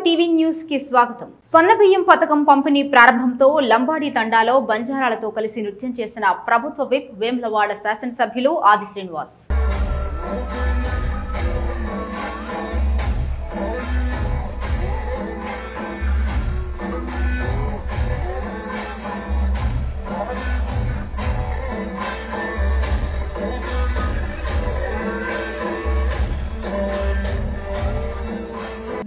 TV news కి స్వాగతం. సన్నబియ్యం పథకం పంపిణీ ప్రారంభంతో లంబాడి తండాలో బంజారాలతో కలిసి నృత్యం చేసిన ప్రభుత్వ విప్ వేములవాడ శాసనసభ్యులు ఆది శ్రీనివాస్.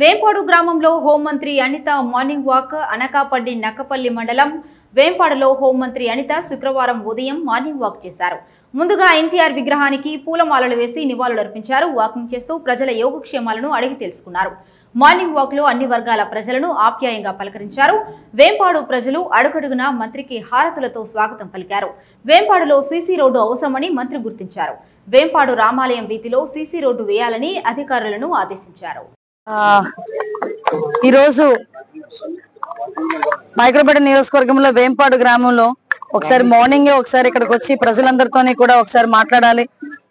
వేంపాడు గ్రామంలో హోంమంత్రి అనిత మార్నింగ్ వాక్. అనకాపల్లి నక్కపల్లి మండలం వేంపాడులో హోంమంత్రి అనిత శుక్రవారం ఉదయం మార్నింగ్ వాక్ చేశారు. ముందుగా ఎన్టీఆర్ విగ్రహానికి పూలమాలలు వేసి నివాళులర్పించారు. వాకింగ్ చేస్తూ ప్రజల యోగక్షేమాలను అడిగి తెలుసుకున్నారు. మార్నింగ్ వాక్ లో అన్ని వర్గాల ప్రజలను ఆప్యాయంగా పలకరించారు. వేంపాడు ప్రజలు అడుగడుగునా మంత్రికి హారతులతో స్వాగతం పలికారు. వేంపాడులో సీసీ రోడ్డు అవసరమని మంత్రి గుర్తించారు. వేంపాడు రామాలయం వీధిలో సీసీ రోడ్డు వేయాలని అధికారులను ఆదేశించారు. ఈరోజు మైక్రోపేట నియోజకవర్గంలో వేంపాడు గ్రామంలో ఒకసారి మార్నింగే ఒకసారి ఇక్కడికి వచ్చి ప్రజలందరితోని కూడా ఒకసారి మాట్లాడాలి,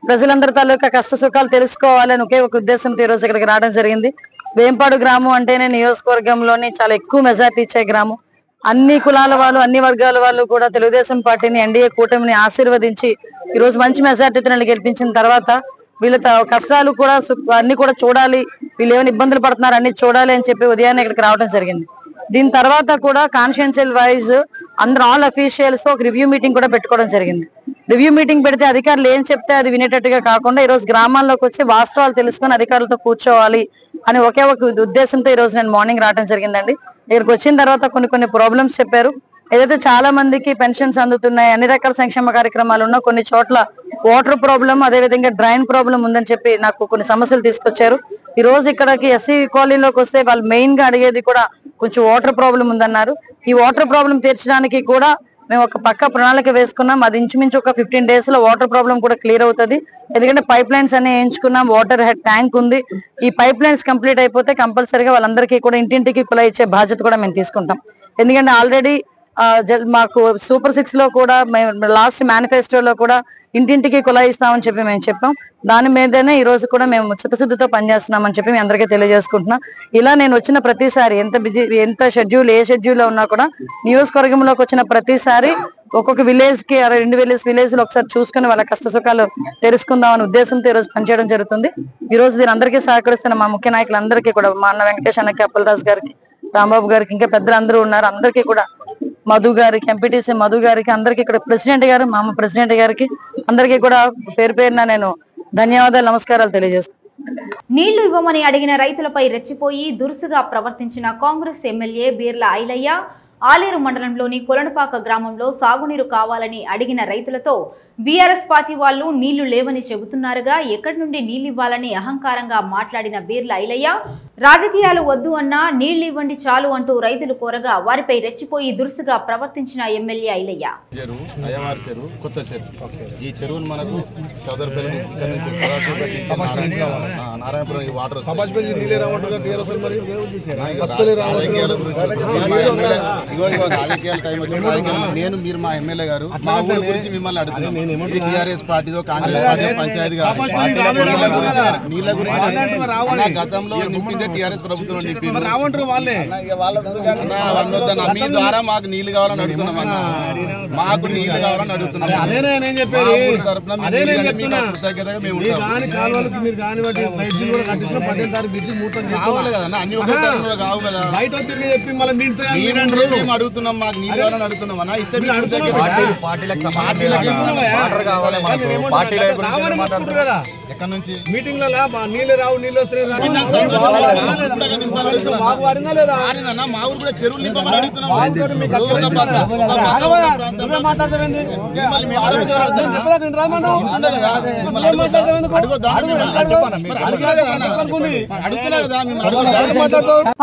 ప్రజలందరి తాలూకా కష్ట సుఖాలు తెలుసుకోవాలని ఒకే ఒక ఉద్దేశంతో ఈ రోజు ఇక్కడికి రావడం జరిగింది. వేంపాడు గ్రామం అంటేనే నియోజకవర్గంలోని చాలా ఎక్కువ మెజార్టీ ఇచ్చే గ్రామం. అన్ని కులాల వాళ్ళు, అన్ని వర్గాల వాళ్ళు కూడా తెలుగుదేశం పార్టీని, ఎన్డీఏ కూటమిని ఆశీర్వదించి ఈ రోజు మంచి మెజార్టీతో గెలిపించిన తర్వాత వీళ్ళ కష్టాలు కూడా అన్ని కూడా చూడాలి, వీళ్ళు ఏమైనా ఇబ్బందులు పడుతున్నారు అన్ని చూడాలి అని చెప్పి ఉదయాన్నే ఇక్కడికి రావడం జరిగింది. దీని తర్వాత కూడా కాన్స్టిట్యుయెన్షియల్ వైజ్ అందరూ ఆల్ అఫీషియల్స్ ఒక రివ్యూ మీటింగ్ కూడా పెట్టుకోవడం జరిగింది. రివ్యూ మీటింగ్ పెడితే అధికారులు ఏం చెప్తే అది వినేటట్టుగా కాకుండా ఈ రోజు గ్రామాల్లోకి వచ్చి వాస్తవాలు తెలుసుకొని అధికారులతో కూర్చోవాలి అని ఒకే ఒక ఉద్దేశంతో ఈ రోజు నేను మార్నింగ్ రావడం జరిగిందండి. ఇక్కడికి వచ్చిన తర్వాత కొన్ని ప్రాబ్లమ్స్ చెప్పారు. ఏదైతే చాలా మందికి పెన్షన్స్ అందుతున్నాయి, అన్ని రకాల సంక్షేమ కార్యక్రమాలు ఉన్నా కొన్ని చోట్ల వాటర్ ప్రాబ్లం, అదేవిధంగా డ్రైన్ ప్రాబ్లం ఉందని చెప్పి నాకు కొన్ని సమస్యలు తీసుకొచ్చారు. ఈ రోజు ఇక్కడికి ఎస్సీ కాలనీలోకి వస్తే వాళ్ళు మెయిన్ గా అడిగేది కూడా కొంచెం వాటర్ ప్రాబ్లం ఉందన్నారు. ఈ వాటర్ ప్రాబ్లం తీర్చడానికి కూడా మేము ఒక పక్క ప్రణాళిక వేసుకున్నాం. అది ఇంచుమించు ఒక 15 days లో వాటర్ ప్రాబ్లం కూడా క్లియర్ అవుతుంది. ఎందుకంటే పైప్ లైన్స్ అన్ని వేయించుకున్నాం, వాటర్ హెడ్ ట్యాంక్ ఉంది. ఈ పైప్ లైన్స్ కంప్లీట్ అయిపోతే కంపల్సరీగా వాళ్ళందరికీ కూడా ఇంటింటికి కుళాయి ఇచ్చే బాధ్యత కూడా మేము తీసుకుంటాం. ఎందుకంటే ఆల్రెడీ మాకు సూపర్ 6 లో కూడా మేము లాస్ట్ మేనిఫెస్టోలో కూడా ఇంటింటికి కుళాయి ఇస్తామని చెప్పి మేము చెప్పాం. దాని మీదనే ఈ రోజు కూడా మేము చిత్తశుద్ధితో పనిచేస్తున్నామని చెప్పి మీ అందరికీ తెలియజేసుకుంటున్నాం. ఇలా నేను వచ్చిన ప్రతిసారి ఎంత షెడ్యూల్ ఏ షెడ్యూల్ లో ఉన్నా కూడా నియోజకవర్గంలోకి వచ్చిన ప్రతిసారి ఒక్కొక్క విలేజ్ కి 2 విలేజ్ లో ఒకసారి చూసుకుని వాళ్ళ కష్ట సుఖాలు తెలుసుకుందామనే ఉద్దేశంతో ఈ రోజు పనిచేయడం జరుగుతుంది. ఈ రోజు దీని అందరికీ సహకరిస్తున్న మా ముఖ్య నాయకులందరికీ కూడా, మా అన్న వెంకటేష్ అన్నకి, అప్పలరాజు గారికి, రాంబాబు గారికి, ఇంకా పెద్దలందరూ ఉన్నారు, అందరికీ కూడా, మధు గారికి, ఎంపీటీసీ మధు గారికి, అందరికీ కూడా, ప్రెసిడెంట్ గారు, మా అమ్మ ప్రెసిడెంట్ గారికి అందరికీ కూడా పేరు పేరున నేను ధన్యవాదాలు, నమస్కారాలు తెలియజేస్తున్నాను. నీళ్లు ఇవ్వమని అడిగిన రైతులపై రెచ్చిపోయి దురుసుగా ప్రవర్తించిన కాంగ్రెస్ ఎమ్మెల్యే బీర్ల ఐలయ్య ఆలేరు మండలంలోని కొలనపాక గ్రామంలో సాగునీరు కావాలని అడిగిన రైతులతో బీఆర్ఎస్ పార్టీ వాళ్ళు నీళ్లు లేవని చెబుతున్నారుగా, ఎక్కడి నుండి నీళ్లు ఇవ్వాలని అహంకారంగా మాట్లాడిన బీర్ల ఐలయ్య రాజకీయాలు వద్దు అన్నా నీళ్లు ఇవ్వండి చాలు అంటూ రైతులు కోరగా వారిపై రెచ్చిపోయి దురుసుగా ప్రవర్తించిన ఎమ్మెల్యే ఐలయ్య కొత్త చెరువు, ఈ చెరువును మనకు చౌదరిపల్లి ఇక్కడ నుంచి నారాయణపురం వాటర్ రాజకీయాల టైం వచ్చిన నేను మీరు మా ఎమ్మెల్యే గారు మా ఊరి గురించి మిమ్మల్ని అడుగుతున్నాం. టీఆర్ఎస్ పార్టీతో కాంగ్రెస్ పార్టీ పంచాయతీ నీళ్ళ గురించి గతంలో నింపిందే టీఆర్ఎస్ ప్రభుత్వం నింపింది. మీ ద్వారా మాకు నీళ్లు కావాలని అడుగుతున్నాం అన్న, మాకు నీళ్లు కావాలని అడుగుతున్నాం. కృతజ్ఞతగా మేము కావాలి కదన్నా, అన్ని ఒకే తరంలో కావు కదా. మేము అడుగుతున్నాం, మాకు నీళ్ళు కావాలని అడుగుతున్నాం అన్న, ఇస్తే ఎక్కడ నుంచి మీటింగ్ నీళ్ళు రావు, నీళ్ళు వస్తే మా ఊరు కూడా చెరువులు నింపమని అడుగుతున్నాం.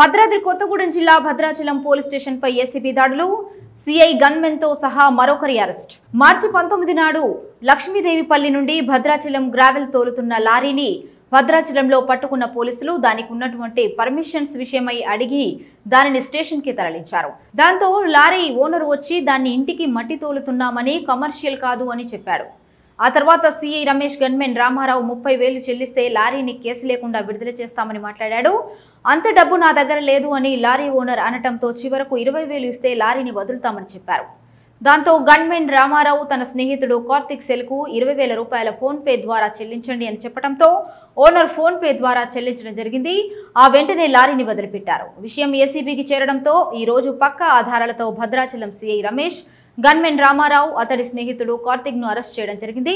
భద్రాద్రి కొత్తగూడెం జిల్లా భద్రాచలం పోలీస్ స్టేషన్ పై ఏసీబీ దాడులు. సిఐ గన్మెన్ తో సహా మరొకరి అరెస్ట్. మార్చి 19 నాడు లక్ష్మీదేవిపల్లి నుండి భద్రాచలం గ్రావెల్ తోలుతున్న లారీని భద్రాచలంలో పట్టుకున్న పోలీసులు దానికి ఉన్నటువంటి పర్మిషన్స్ విషయమై అడిగి దానిని స్టేషన్ కి తరలించారు. దాంతో లారీ ఓనర్ వచ్చి దాన్ని ఇంటికి మట్టి తోలుతున్నామని, కమర్షియల్ కాదు అని చెప్పాడు. ఆ తర్వాత సిఐ రమేష్ గన్మెన్ రామారావు 30,000 చెల్లిస్తే లారీని కేసు లేకుండా విడుదల చేస్తామని మాట్లాడాడు. అంత డబ్బు నా దగ్గర లేదు అని లారీ ఓనర్ అనటంతో చివరకు 20,000 ఇస్తే లారీని వదులుతామని చెప్పారు. దాంతో గన్మెన్ రామారావు తన స్నేహితుడు కార్తిక్ సెల్కు 20,000 రూపాయల ఫోన్ పే ద్వారా చెల్లించండి అని చెప్పడంతో ఓనర్ ఫోన్ పే ద్వారా చెల్లించడం జరిగింది. ఆ వెంటనే లారీని వదిలిపెట్టారు. విషయం ఏసీబీకి చేరడంతో ఈ రోజు పక్కా ఆధారాలతో భద్రాచలం సీఐ రమేష్, గన్మెన్ రామారావు, అతడి స్నేహితుడు కార్తిక్ ను అరెస్ట్ చేయడం జరిగింది.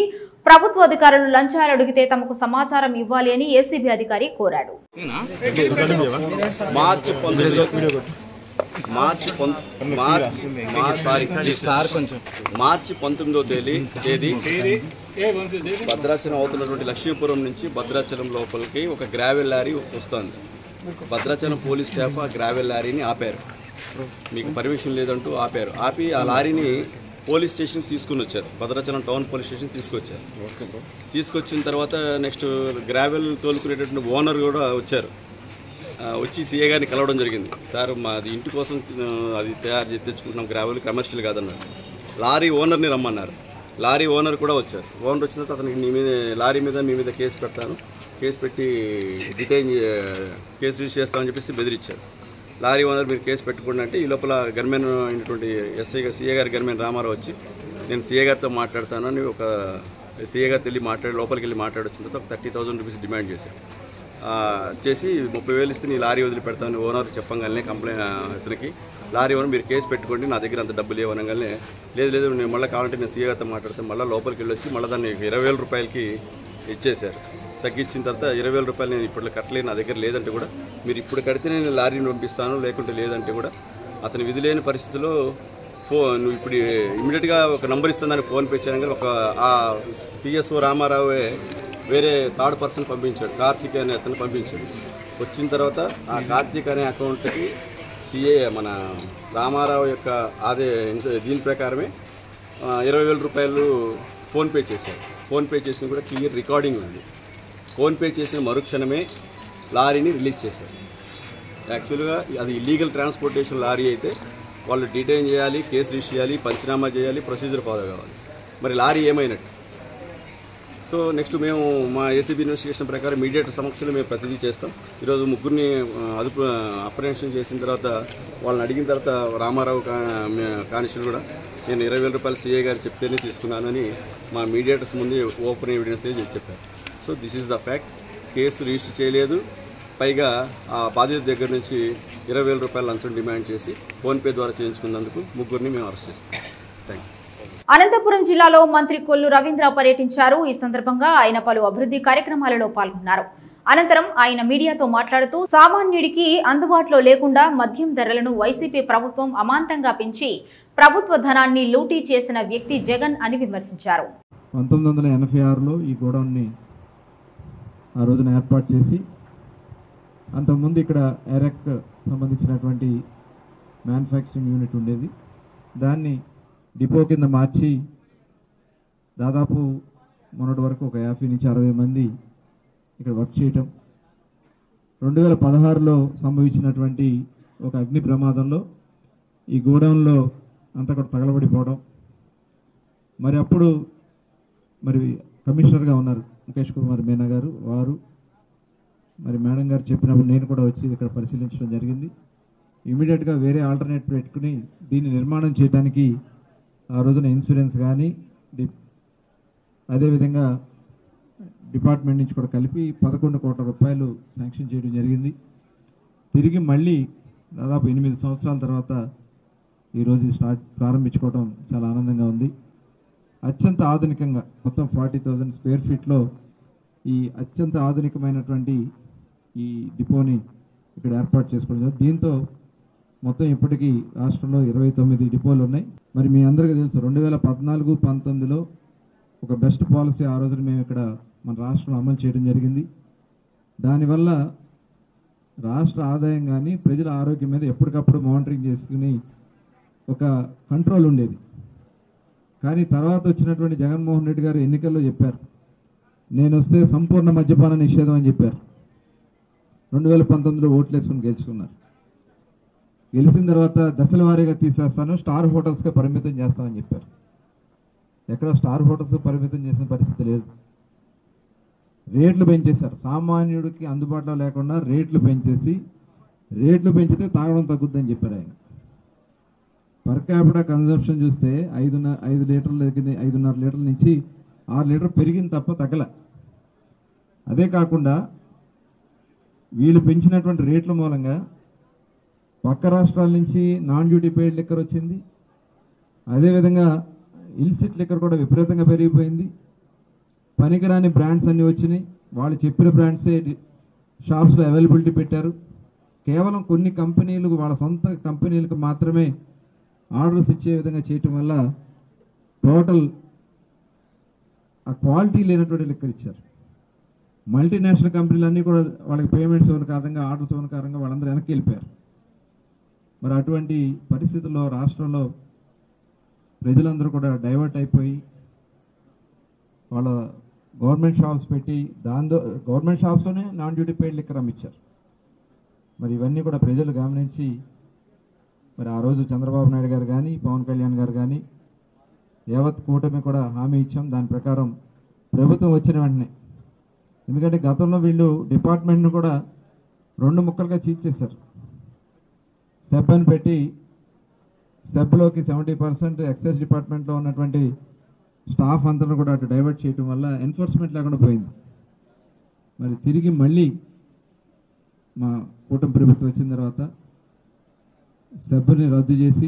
ప్రభుత్వ అధికారులు లంచాలు అడిగితే తమకు సమాచారం ఇవ్వాలి అని ఏసీబీ అధికారి కోరాడు. మార్చి 19వ తేదీ భద్రాచలం అవుతున్నటువంటి లక్ష్మీపురం నుంచి భద్రాచలం లోపలికి ఒక గ్రావెల్ లారీ వస్తుంది. భద్రాచలం పోలీస్ స్టాఫ్ ఆ గ్రావెల్ లారీని ఆపారు. మీకు పర్మిషన్ లేదంటూ ఆపారు. ఆపి ఆ లారీని పోలీస్ స్టేషన్ తీసుకుని వచ్చారు. భద్రాచలం టౌన్ పోలీస్ స్టేషన్ తీసుకొచ్చారు. తీసుకొచ్చిన తర్వాత నెక్స్ట్ గ్రావెల్ తోలుకునేటటువంటి ఓనర్ కూడా వచ్చారు. వచ్చి సీఏ గారిని కలవడం జరిగింది. సార్ మాది ఇంటి కోసం అది తయారు చేసి తెచ్చుకుంటున్నాం, గ్రావెల్ కమర్షియల్ కాదన్నారు. లారీ ఓనర్ని రమ్మన్నారు. లారీ ఓనర్ కూడా వచ్చారు. ఓనర్ వచ్చిన తర్వాత అతనికి నీ మీద లారీ మీద మీ మీద కేసు పెడతాను, కేసు పెట్టి కేసు రిజిస్టర్ చేస్తామని చెప్పేసి బెదిరించారు. లారీ ఓనర్ మీరు కేసు పెట్టుకోండి అంటే ఈ లోపల గన్మెన్ అయినటువంటి సీఏ గారి గన్మెన్ రామారావు వచ్చి నేను సీఏ గారితో మాట్లాడతాను అని ఒక సీఏ గారితో వెళ్ళి లోపలికి వెళ్ళి మాట్లాడొచ్చిన తర్వాత ఒక 30,000 రూపీస్ డిమాండ్ చేశారు. చేసి 30,000 ఇస్తే నీ లారీ వదిలిపెడతామని ఓనర్ చెప్పగానే కంప్లైంట్ ఇతనికి లారీ ఓనర్ మీరు కేసు పెట్టుకోండి నా దగ్గర అంత డబ్బులు లేవనగానే లేదు నేను మళ్ళీ కావాలంటే నేను సీఏ గారితో మాట్లాడితే మళ్ళీ లోపలికి వెళ్ళి వచ్చి మళ్ళీ దాన్ని 20,000 రూపాయలకి ఇచ్చేశారు. తగ్గించిన తర్వాత 20,000 రూపాయలు నేను ఇప్పుడు కట్టలేను, నా దగ్గర లేదంటే కూడా మీరు ఇప్పుడు కడితే నేను లారీని పంపిస్తాను, లేకుంటే లేదంటే కూడా అతని విధి లేని పరిస్థితిలో నువ్వు ఇప్పుడు ఇమీడియట్గా ఒక నంబర్ ఇస్తాను దానికి ఫోన్ పే చేయడం కానీ ఒక ఆ పిఎస్ఓ రామారావే వేరే థర్డ్ పర్సన్ పంపించాడు, కార్తీక్ అనే అతను పంపించాడు. వచ్చిన తర్వాత ఆ కార్తీక్ అనే అకౌంట్కి సిఏ మన రామారావు యొక్క దీని ప్రకారమే 20,000 రూపాయలు ఫోన్పే చేశారు. ఫోన్పే చేసిన కూడా క్లియర్ రికార్డింగ్ ఉంది. ఫోన్పే చేసిన మరుక్షణమే లారీని రిలీజ్ చేశారు. యాక్చువల్గా అది ఇల్లీగల్ ట్రాన్స్పోర్టేషన్ లారీ అయితే వాళ్ళు డిటైన్ చేయాలి, కేసు రిజిస్టర్ చేయాలి, పంచనామా చేయాలి, ప్రొసీజర్ ఫాలో కావాలి. మరి లారీ ఏమైనట్టు? సో నెక్స్ట్ మేము మా ఏసీబీ ఇన్వెస్టిగేషన్ ప్రకారం మీడియేటర్ సమక్షంలో మేము ప్రతిదీ చేస్తాం. ఈరోజు ముగ్గురిని అప్రహెన్షన్ చేసిన తర్వాత వాళ్ళని అడిగిన తర్వాత రామారావు కానిస్టేబుల్ కూడా నేను 20,000 రూపాయలు సీఏ గారు చెప్తేనే తీసుకున్నానని మా మీడియేటర్స్ ముందు ఓపెన్ ఎవిడెన్స్ చెప్పారు. So this is the fact. Case register చేయలేదు, పైగా ఆ బాధిత దగ్గర నుంచి 20,000 రూపాయల లంచం డిమాండ్ చేసి ఫోన్పే ద్వారా చేయించుకున్నందుకు ముగ్గురిని మేము అరెస్ట్ చేస్తాం. Thank you. అనంతపురం జిల్లాలో మంత్రి కొల్లు రవీంద్ర పర్యటించారు. ఈ సందర్భంగా ఆయన పలు అభివృద్ధి కార్యక్రమాలలో పాల్గొన్నారు. అనంతరం ఆయన మీడియాతో మాట్లాడుతూ సామాన్యుడికి అందుబాటులో లేకుండా మద్యం ధరలను వైసీపీ ప్రభుత్వం అమాంతంగా పెంచి ప్రభుత్వ ధనాన్ని లూటీ చేసిన వ్యక్తి జగన్ అని విమర్శించారు. 1986లో ఈ గోడౌన్ని ఆ రోజున ఏర్పాటు చేసి అంతకుముందు ఇక్కడ ఎరెక్ సంబంధించినటువంటి మ్యానుఫ్యాక్చరింగ్ యూనిట్ ఉండేది. దాన్ని డిపో కింద మార్చి దాదాపు మొన్నటి వరకు ఒక 50 నుంచి 60 మంది ఇక్కడ వర్క్ చేయటం. 2016లో సంభవించినటువంటి ఒక అగ్ని ప్రమాదంలో ఈ గోడౌన్లో అంతా కూడా తగలబడిపోవడం. మరి అప్పుడు కమిషనర్గా ఉన్నారు ముఖేష్ కుమార్ మీనా గారు, వారు మరి మేడం గారు చెప్పినప్పుడు నేను కూడా వచ్చి ఇక్కడ పరిశీలించడం జరిగింది. ఇమీడియట్గా వేరే ఆల్టర్నేట్ పెట్టుకుని దీన్ని నిర్మాణం చేయడానికి ఆ రోజున ఇన్సూరెన్స్ కానీ అదేవిధంగా డిపార్ట్మెంట్ నుంచి కూడా కలిపి 11 కోట్ల రూపాయలు శాంక్షన్ చేయడం జరిగింది. తిరిగి మళ్ళీ దాదాపు 8 సంవత్సరాల తర్వాత ఈరోజు ప్రారంభించుకోవడం చాలా ఆనందంగా ఉంది. అత్యంత ఆధునికంగా మొత్తం 40,000 స్క్వేర్ ఫీట్లో ఈ అత్యంత ఆధునికమైనటువంటి ఈ డిపోని ఇక్కడ ఏర్పాటు చేసుకోవడం. దీంతో మొత్తం ఇప్పటికీ రాష్ట్రంలో 29 డిపోలు ఉన్నాయి. మరి మీ అందరికీ తెలుసు 2014-19లో ఒక బెస్ట్ పాలసీ ఆ రోజున మేము ఇక్కడ మన రాష్ట్రంలో అమలు చేయడం జరిగింది. దానివల్ల రాష్ట్ర ఆదాయం కానీ ప్రజల ఆరోగ్యం మీద ఎప్పటికప్పుడు మానిటరింగ్ చేసుకుని ఒక కంట్రోల్ ఉండేది. కానీ తర్వాత వచ్చినటువంటి జగన్మోహన్ రెడ్డి గారు ఎన్నికల్లో చెప్పారు, నేను వస్తే సంపూర్ణ మద్యపాన నిషేధం అని చెప్పారు. 2019లో ఓట్లు వేసుకుని గెలుచుకున్నారు. గెలిచిన తర్వాత దశల వారీగా తీసేస్తాను, స్టార్ హోటల్స్గా పరిమితం చేస్తామని చెప్పారు. ఎక్కడ స్టార్ హోటల్స్ పరిమితం చేసిన పరిస్థితి లేదు. రేట్లు పెంచేశారు. సామాన్యుడికి అందుబాటులో లేకుండా రేట్లు పెంచేసి రేట్లు పెంచితే తాగడం తగ్గుద్దని చెప్పారు ఆయన. పర్ క్యాపిటల్ కన్జంప్షన్ చూస్తే 5 లీటర్ల దగ్గర 5.5 లీటర్ల నుంచి 6 లీటర్ పెరిగింది తప్ప తగ్గల. అదే కాకుండా వీళ్ళు పెంచినటువంటి రేట్ల మూలంగా పక్క రాష్ట్రాల నుంచి నాన్ డ్యూటీ పెయిడ్ లిక్కర్ వచ్చింది. అదేవిధంగా ఇల్సిట్ లిక్కర్ కూడా విపరీతంగా పెరిగిపోయింది. పనికిరాని బ్రాండ్స్ అన్నీ వచ్చినాయి. వాళ్ళు చెప్పిన బ్రాండ్సే షాప్స్లో అవైలబిలిటీ పెట్టారు. కేవలం కొన్ని కంపెనీలు వాళ్ళ సొంత కంపెనీలకు మాత్రమే ఆర్డర్స్ ఇచ్చే విధంగా చేయటం వల్ల టోటల్ ఆ క్వాలిటీ లేనటువంటి లిక్కర్ ఇచ్చారు. మల్టీనేషనల్ కంపెనీలు అన్నీ కూడా వాళ్ళకి పేమెంట్స్ ఇవ్వని కారణంగా ఆర్డర్స్ ఇవ్వని కారణంగా వాళ్ళందరూ వెనక్కి వెళ్ళిపోయారు. మరి అటువంటి పరిస్థితుల్లో రాష్ట్రంలో ప్రజలందరూ కూడా డైవర్ట్ అయిపోయి వాళ్ళ గవర్నమెంట్ షాప్స్ పెట్టి గవర్నమెంట్ షాప్స్లోనే నాన్ డ్యూటీ పెయిడ్ లిక్కర్ అమ్మించారు. మరి ఇవన్నీ కూడా ప్రజలు గమనించి మరి ఆ రోజు చంద్రబాబు నాయుడు గారు కానీ పవన్ కళ్యాణ్ గారు కానీ యావత్ కూటమి కూడా హామీ ఇచ్చాం. దాని ప్రకారం ప్రభుత్వం వచ్చిన వెంటనే, ఎందుకంటే గతంలో వీళ్ళు డిపార్ట్మెంట్ను కూడా 2 ముక్కలుగా చీల్చేశారు. సెబ్ అని పెట్టి సెబ్లోకి 70% ఎక్సైజ్ డిపార్ట్మెంట్లో ఉన్నటువంటి స్టాఫ్ అంతా కూడా అటు డైవర్ట్ చేయడం వల్ల ఎన్ఫోర్స్మెంట్ లేకుండా పోయింది. మరి తిరిగి మళ్ళీ మా కూటమి ప్రభుత్వం వచ్చిన తర్వాత సెబ్ని రద్దు చేసి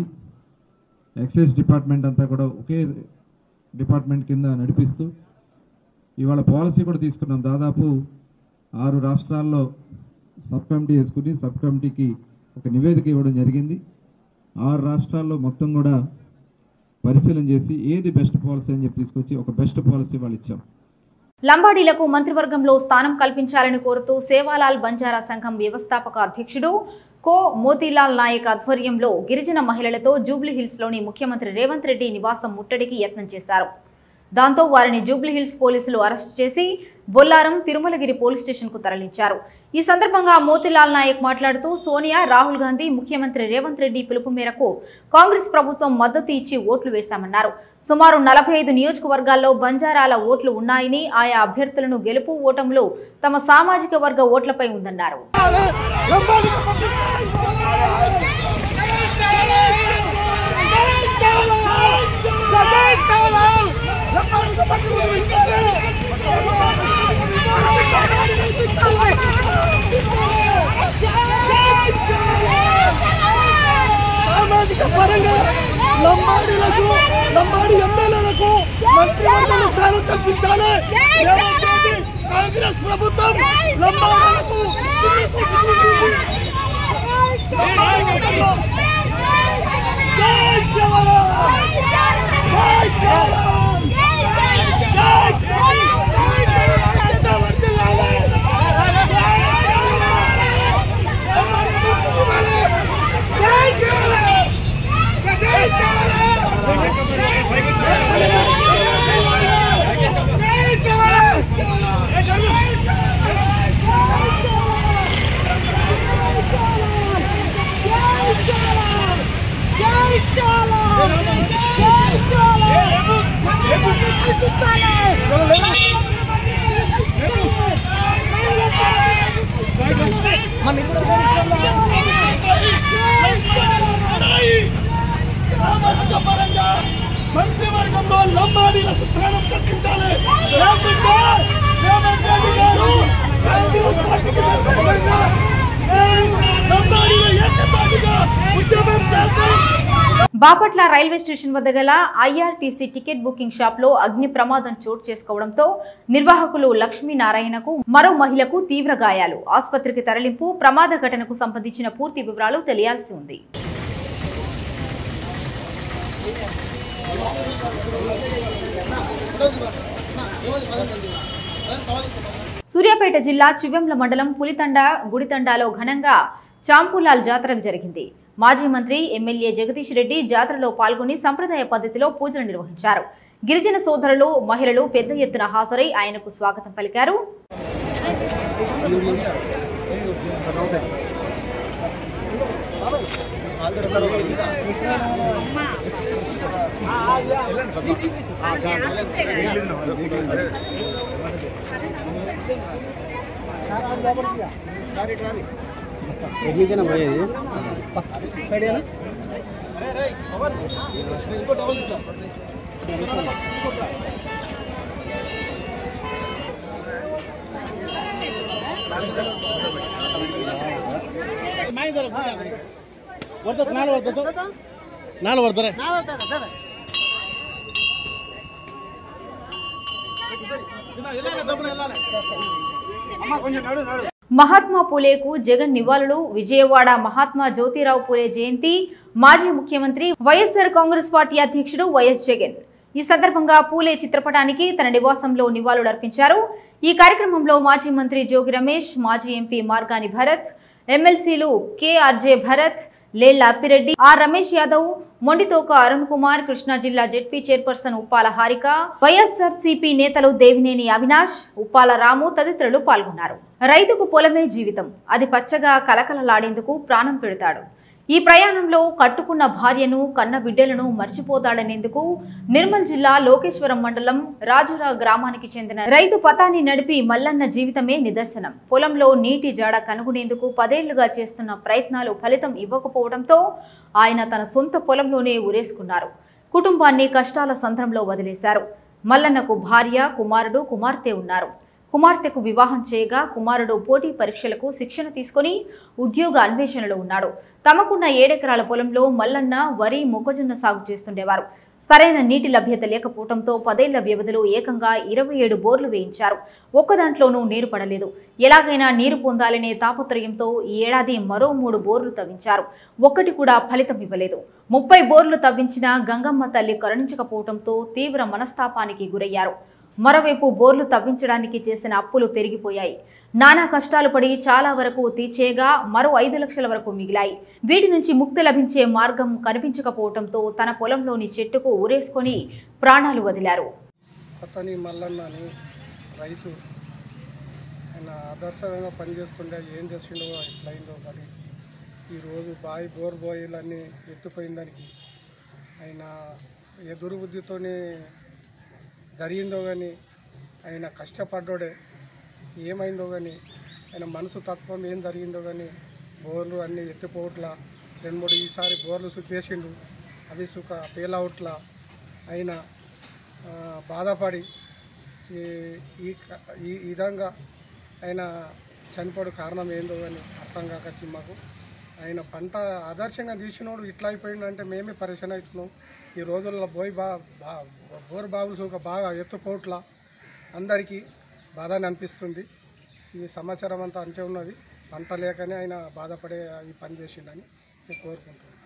ఎక్సైజ్ డిపార్ట్మెంట్ అంతా కూడా ఒకే డిపార్ట్మెంట్ కింద నడిపిస్తూ ఇవాళ పాలసీ కూడా తీసుకున్నాం. దాదాపు 6 రాష్ట్రాల్లో సబ్ కమిటీ వేసుకుని సబ్ కమిటీకి ఒక నివేదిక ఇవ్వడం జరిగింది. 6 రాష్ట్రాల్లో మొత్తం కూడా పరిశీలన చేసి ఏది బెస్ట్ పాలసీ అని చెప్పి తీసుకొచ్చి ఒక బెస్ట్ పాలసీ వాళ్ళు ఇచ్చాం. లంబాడీలకు మంత్రివర్గంలో స్థానం కల్పించాలని కోరుతూ సేవాలాల్ బంజారా సంఘం వ్యవస్థాపక అధ్యక్షుడు కో మోతీలాల్ నాయక్ ఆధ్వర్యంలో గిరిజన మహిళలతో జూబ్లీహిల్స్లోని ముఖ్యమంత్రి రేవంత్ రెడ్డి నివాసం ముట్టడికి యత్నం చేశారు. దాంతో వారిని జూబ్లీహిల్స్ పోలీసులు అరెస్టు చేసి బొల్లారం తిరుమలగిరి పోలీస్ స్టేషన్కు తరలించారు. ఈ సందర్భంగా మోతీలాల్ నాయక్ మాట్లాడుతూ సోనియా, రాహుల్ గాంధీ, ముఖ్యమంత్రి రేవంత్ రెడ్డి పిలుపు మేరకు కాంగ్రెస్ ప్రభుత్వం మద్దతు ఇచ్చి ఓట్లు వేశామన్నారు. సుమారు 45 నియోజకవర్గాల్లో బంజారాల ఓట్లు ఉన్నాయని, ఆయా అభ్యర్థులను గెలుపు ఓటములు తమ సామాజిక వర్గ ఓట్లపై ఉందన్నారు. సామాజిక పరంగా లంబాడీలకు, లంబాడీ ఎమ్మెల్యేలకు మంత్రివర్గంలో స్థానం కల్పించాలి. కాంగ్రెస్ ప్రభుత్వం లంబాడీలకు సామాజిక పరంగా మంత్రివర్గంలో లంబాడీలకు స్థానం కల్పించాలి. రేవంత్ రెడ్డి గారు కాంగ్రెస్ పార్టీకి వ్యతిరేకంగా లంబాడీల ఏకతాటిగా ఉద్యమం చేస్తారు. బాపట్ల రైల్వే స్టేషన్ వద్ద గల ఐఆర్టీసీ టికెట్ బుకింగ్ షాప్ లో అగ్ని ప్రమాదం చోటు చేసుకోవడంతో నిర్వాహకులు లక్ష్మీనారాయణకు, మరో మహిళకు తీవ్ర గాయాలు. ఆసుపత్రికి తరలింపు. ప్రమాద ఘటనకు సంబంధించిన పూర్తి వివరాలు తెలియాల్సి ఉంది. సూర్యాపేట జిల్లా చివ్వెంల మండలం పులితండ గుడితండాలో ఘనంగా చాంపులాల్ జాతర జరిగింది. మాజీ మంత్రి ఎమ్మెల్యే జగదీష్ రెడ్డి జాతరలో పాల్గొని సంప్రదాయ పద్ధతిలో పూజలు నిర్వహించారు. గిరిజన సోదరులు, మహిళలు పెద్ద ఎత్తున హాజరై ఆయనకు స్వాగతం పలికారు. మహాత్మా పూలేకు జగన్ నివాళులు. విజయవాడ మహాత్మా జ్యోతిరావు పూలే జయంతి. మాజీ ముఖ్యమంత్రి వైఎస్ఆర్ కాంగ్రెస్ పార్టీ అధ్యక్షుడు వైఎస్ జగన్ ఈ సందర్భంగా పూలే చిత్రపటానికి తన నివాసంలో నివాళులర్పించారు. ఈ కార్యక్రమంలో మాజీ మంత్రి జోగి రమేష్, మాజీ ఎంపీ మార్గాని భరత్, ఎమ్మెల్సీలు కేఆర్జే భరత్, లేళ్ల అప్పిరెడ్డి, ఆర్ రమేష్ యాదవ్, మొండితోక అరుణ్ కుమార్, కృష్ణా జిల్లా జెడ్పీ చైర్పర్సన్ ఉప్పాల హారిక, వైఎస్ఆర్సీపీ నేతలు దేవినేని అవినాష్, ఉప్పాల రాము తదితరులు పాల్గొన్నారు. రైతుకు పొలమే జీవితం. అది పచ్చగా కలకలలాడేందుకు ప్రాణం పెడతాడు. ఈ ప్రయాణంలో కట్టుకున్న భార్యను, కన్న బిడ్డలను మర్చిపోతాడనేందుకు నిర్మల్ జిల్లా లోకేశ్వరం మండలం రాజురా గ్రామానికి చెందిన రైతు పతాన్ని నడిపి మల్లన్న జీవితమే నిదర్శనం. పొలంలో నీటి జాడ కనుగొనేందుకు 10 ఏళ్లుగా చేస్తున్న ప్రయత్నాలు ఫలితం ఇవ్వకపోవడంతో ఆయన తన సొంత పొలంలోనే ఉరేసుకున్నారు. కుటుంబాన్ని కష్టాల సంద్రంలో వదిలేశారు. మల్లన్నకు భార్య, కుమారుడు, కుమార్తె ఉన్నారు. కుమార్తెకు వివాహం చేయగా కుమారుడు పోటీ పరీక్షలకు శిక్షణ తీసుకుని ఉద్యోగ అన్వేషణలో ఉన్నాడు. తమకున్న 7 ఎకరాల పొలంలో మల్లన్న వరి, మొక్కజొన్న సాగు చేస్తుండేవారు. సరైన నీటి లభ్యత లేకపోవడంతో 10 ఏళ్ల వ్యవధిలో ఏకంగా 27 బోర్లు వేయించారు. ఒక్క దాంట్లోనూ నీరు పడలేదు. ఎలాగైనా నీరు పొందాలనే తాపత్రయంతో ఈ ఏడాది మరో 3 బోర్లు తవ్వించారు. ఒక్కటి కూడా ఫలితం ఇవ్వలేదు. 30 బోర్లు తవ్వించినా గంగమ్మ తల్లి కరుణించకపోవడంతో తీవ్ర మనస్తాపానికి గురయ్యారు. మరోవైపు బోర్లు తవ్వించడానికి చేసిన అప్పులు పెరిగిపోయాయి. నానా కష్టాలు పడి చాలా వరకు తీర్చేగా మరో 5 లక్షల వరకు మిగిలాయి. వీటి నుంచి ముక్తి లభించే మార్గం కనిపించకపోవడంతో తన పొలంలోని చెట్టుకు ఊరేసుకొని ప్రాణాలు వదిలారు. అతని మల్లన్న అని రైతు, ఆయన ఆదర్శంగా పనిచేస్తుండే ఏం చేసిండో ఇట్లయిందో కానీ ఈరోజు బోర్ బాయిలన్నీ ఎత్తుపోయిన దానికి ఆయన ఎదురు బుద్ధితోనే జరిగిందో కానీ ఆయన కష్టపడ్డోడే ఏమైందో కానీ ఆయన మనసు తత్వం ఏం జరిగిందో కానీ బోర్లు అన్నీ ఎత్తిపోవట్లా 2-3 ఈసారి బోర్లు సుఖేసిండు, అవి పేలవుట్లా ఆయన బాధపడి ఈ విధంగా ఆయన చనిపోవడం కారణం ఏందో కానీ అర్థం కాకొచ్చి మాకు. ఆయన పంట ఆదర్శంగా తీసినోడు ఇట్లా అయిపోయిందంటే మేమే పరిశీలన అవుతున్నాం. ఈ రోజుల్లో బోర్ బావులు బాగా ఎత్తుపోట్ల అందరికీ బాధని అనిపిస్తుంది. ఈ సంవత్సరం అంతా అంతే ఉన్నది. పంట లేకనే ఆయన బాధపడే ఈ పని చేసిండని నేను కోరుకుంటున్నాను.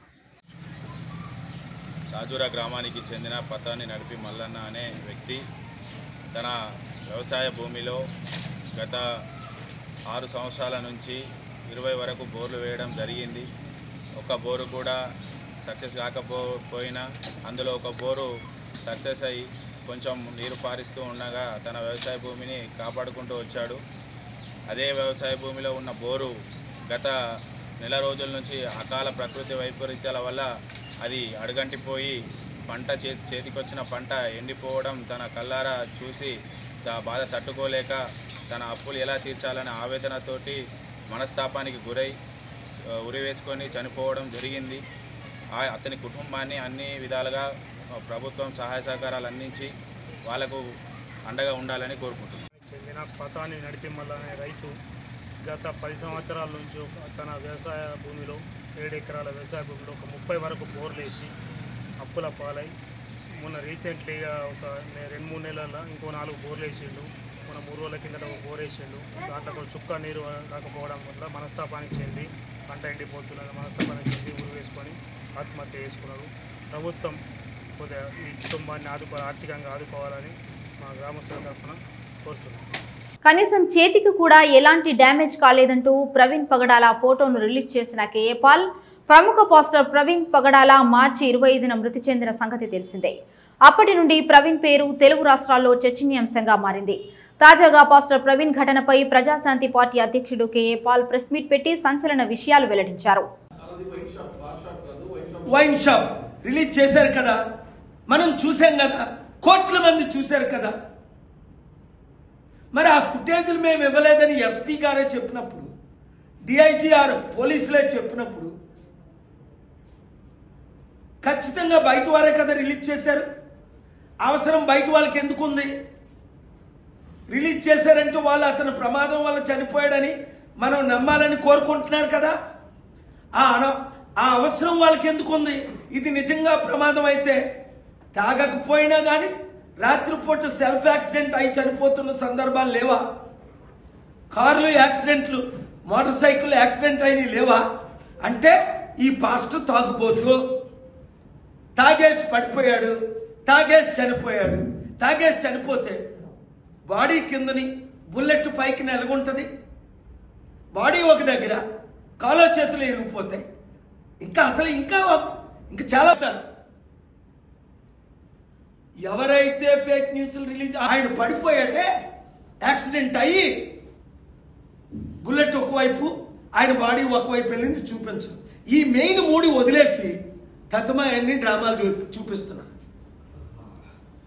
రాజురా గ్రామానికి చెందిన పతాన్ని నడిపి మల్లన్న అనే వ్యక్తి తన వ్యవసాయ భూమిలో గత 6 సంవత్సరాల నుంచి 20 వరకు బోర్లు వేయడం జరిగింది. ఒక బోరు కూడా సక్సెస్ కాకపోయినా అందులో ఒక బోరు సక్సెస్ అయ్యి కొంచెం నీరు పారిస్తూ ఉండగా తన వ్యవసాయ భూమిని కాపాడుకుంటూ వచ్చాడు. అదే వ్యవసాయ భూమిలో ఉన్న బోరు గత నెల రోజుల నుంచి అకాల ప్రకృతి వైపరీత్యాల వల్ల అది అడుగంటిపోయి పంట చేతికొచ్చిన పంట ఎండిపోవడం తన కళ్ళారా చూసి బాధ తట్టుకోలేక తన అప్పులు ఎలా తీర్చాలనే ఆవేదనతోటి మనస్తాపానికి గురై ఉరివేసుకొని చనిపోవడం జరిగింది. అతని కుటుంబాన్ని అన్ని విధాలుగా ప్రభుత్వం సహాయ సహకారాలు అందించి వాళ్లకు అండగా ఉండాలని కోరుకుంటున్నాను. చెందిన పతాన్ని నడిపి మల్లన్న అనే రైతు గత 10 సంవత్సరాల నుంచి తన వ్యవసాయ భూమిలో 7 ఎకరాల వ్యవసాయ భూమిలో ఒక 30 వరకు బోర్లు వేసి అప్పుల పాలై మొన్న రీసెంట్లీగా ఒక 2-3 నెలల్లో ఇంకో 4 బోర్లు వేసిండు. మన 3 రోజుల కిందట ఒక బోర్ వేసిండు. దాంట్లో కూడా చుక్క నీరు రాకపోవడం వల్ల మనస్తాపానికి చెంది పంట ఎండిపోతున్నది. మనస్తాపానికి చెంది ఊరు వేసుకొని ఆత్మహత్య చేసుకున్నారు. ప్రభుత్వం కొద్దిగా ఈ కుటుంబాన్ని ఆర్థికంగా ఆదుకోవాలని మా గ్రామస్తుల తరఫున కోరుతున్నాం. కనీసం చేతికి కూడా ఎలాంటి డ్యామేజ్ కాలేదంటూ ప్రవీణ్ పగడాల ఫోటోను రిలీజ్ చేసిన కేఏ పాల్, ప్రముఖ పాస్టర్ ప్రవీణ్ పగడాల మార్చి 25న మృతి చెందిన సంగతి తెలిసిందే. అప్పటి నుండి ప్రవీణ్ పేరు తెలుగు రాష్ట్రాల్లో చర్చనీయాంశంగా మారింది. తాజాగా పాస్టర్ ప్రవీణ్ ఘటనపై ప్రజాశాంతి పార్టీ అధ్యక్షుడు కేఏ పాల్ ప్రెస్ మీట్ పెట్టి సంచలన విషయాలు వెల్లడించారు. వైన్ షాప్ రిలీజ్ చేశారు కదా, మనం చూసాం కదా, కోట్ల మంది చూశారు కదా. మరి ఆ ఫుటేజ్లు మేము ఇవ్వలేదని ఎస్పీ గారే చెప్పినప్పుడు డిఐజీఆర్ పోలీసులే చెప్పినప్పుడు ఖచ్చితంగా బయట వారే కదా రిలీజ్ చేశారు. అవసరం బయట వాళ్ళకి ఎందుకు ఉంది? రిలీజ్ చేశారంటే వాళ్ళు అతను ప్రమాదం వల్ల చనిపోయాడని మనం నమ్మాలని కోరుకుంటున్నారు కదా. ఆ అవసరం వాళ్ళకి ఎందుకు ఉంది? ఇది నిజంగా ప్రమాదం అయితే తాగకపోయినా కానీ రాత్రిపూట సెల్ఫ్ యాక్సిడెంట్ అయి చనిపోతున్న సందర్భాలు లేవా? కార్లు యాక్సిడెంట్లు, మోటార్ సైకిల్ యాక్సిడెంట్ అయినవి లేవా? అంటే ఈ పాస్టర్ తాగుబోతూ తాగేసి పడిపోయాడు, తాగేసి చనిపోయాడు. తాగేసి చనిపోతే బాడీ కిందని బుల్లెట్ పైకి నెలగుంటుంది, బాడీ ఒక దగ్గర, కాలో చేతులు ఇరిగిపోతాయి. ఇంకా చాలా ఎవరైతే ఫేక్ న్యూస్లు రిలీజ్ ఆయన పడిపోయాడే యాక్సిడెంట్ అయ్యి బుల్లెట్ ఒకవైపు ఆయన బాడీ ఒకవైపు వెళ్ళింది చూపించరు. ఈ మెయిన్ 3 వదిలేసి తతమా అన్ని డ్రామాలు చూపిస్తున్నారు.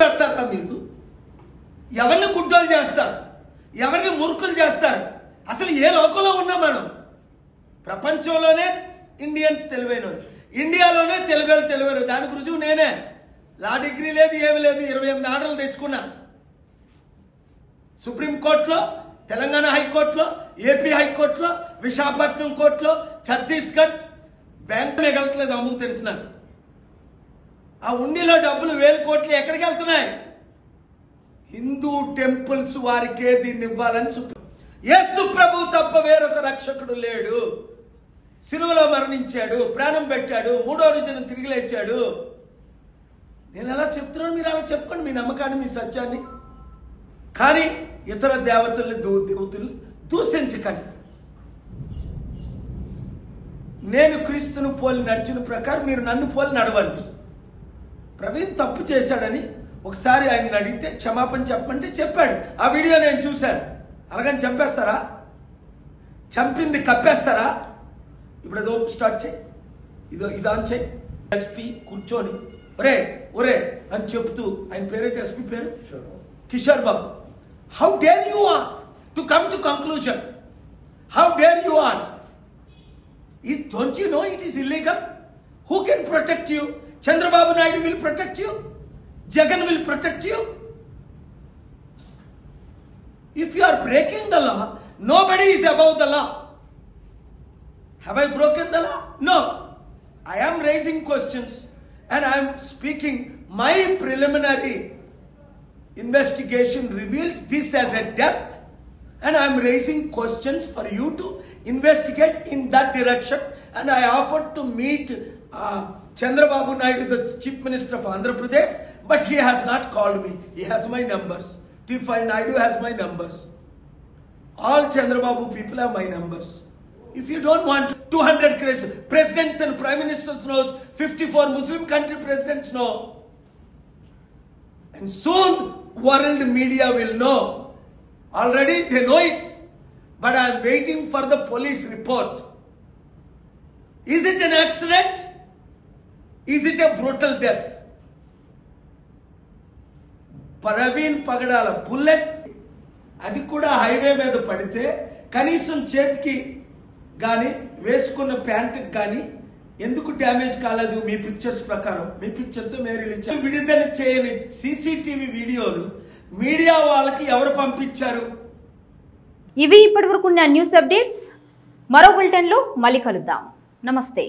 పెడతారా మీరు? ఎవరిని గుడ్డోలు చేస్తారు, ఎవరిని మురుకులు చేస్తారు? అసలు ఏ లోకంలో ఉన్నాం మనం? ప్రపంచంలోనే ఇండియన్స్ తెలివైన, ఇండియాలోనే తెలివైన. దానికి రుజువు నేనే. లా డిగ్రీ లేదు, ఏమి లేదు, 28 ఆర్డర్లు తెచ్చుకున్నా. సుప్రీంకోర్టులో, తెలంగాణ హైకోర్టులో, ఏపీ హైకోర్టులో, విశాఖపట్నం కోర్టులో, ఛత్తీస్గఢ్ బ్యాంక్ మిగలట్లేదు, అమ్ముకు తింటున్నాను. ఆ ఉండిలో డబ్బులు 1000 కోట్లు ఎక్కడికి వెళ్తున్నాయి? హిందూ టెంపుల్స్ వారికే దీన్ని ఇవ్వాలని యేసు ప్రభు తప్ప వేరొక రక్షకుడు లేడు. సిలువలో మరణించాడు, ప్రాణం పెట్టాడు, 3వ రోజున తిరిగి లేచాడు. నేను ఎలా చెప్తున్నాను, మీరు అలా చెప్పుకోండి మీ నమ్మకాన్ని, మీ సత్యాన్ని. కానీ ఇతర దేవతల్ని దూషించకండి. నేను క్రీస్తును పోలి నడిచిన ప్రకారం మీరు నన్ను పోలి నడవండి. ప్రవీణ్ తప్పు చేశాడని ఒకసారి ఆయన అడిగితే క్షమాపణ చెప్పమంటే చెప్పాడు. ఆ వీడియో నేను చూశాను. అలాగని చంపేస్తారా? చంపింది కప్పేస్తారా? ఇప్పుడు ఏదో స్టార్ట్ చేయి, ఇది ఆన్ చేయి. ఎస్పీ కూర్చొని ఒరే అని చెప్తూ, ఆయన పేరేంటి ఎస్పీ పేరు? Kishore Babu. How dare you are to come to conclusion? How dare you are? Don't you know it is illegal? Who can protect you? Chandrababu Naidu will protect you. Jagan will protect you. If you are breaking the law, nobody is above the law. Have I broken the law? No. I am raising questions and I am speaking. My preliminary investigation reveals this as a death. And I am raising questions for you to investigate in that direction. And I offered to meet Chandrababu Naidu, the Chief Minister of Andhra Pradesh, but he has not called me. He has my numbers. T5 Naidu has my numbers. All Chandrababu people have my numbers. If you don't want 200 presidents and prime ministers knows, 54 Muslim country presidents know. And soon world media will know. Already they know it, but I am waiting for the police report. Is it an accident? Is it a brutal death? Praveen Pagadala bullet, అది కూడా highway మీద పడితే కనీసం చేతికి కానీ వేసుకున్న ప్యాంటుకి కానీ ఎందుకు డ్యామేజ్ కాలేదు? మీ పిక్చర్స్ ప్రకారం, మీ పిక్చర్స్ విడుదల చేయని సీసీటీవీ వీడియోలు మీడియా వాళ్ళకి ఎవరు పంపించారు? ఇవి ఇప్పటివరకు ఉన్న న్యూస్ అప్డేట్స్. మరో బులెటిన్లో మళ్ళీ కలుద్దాం. నమస్తే.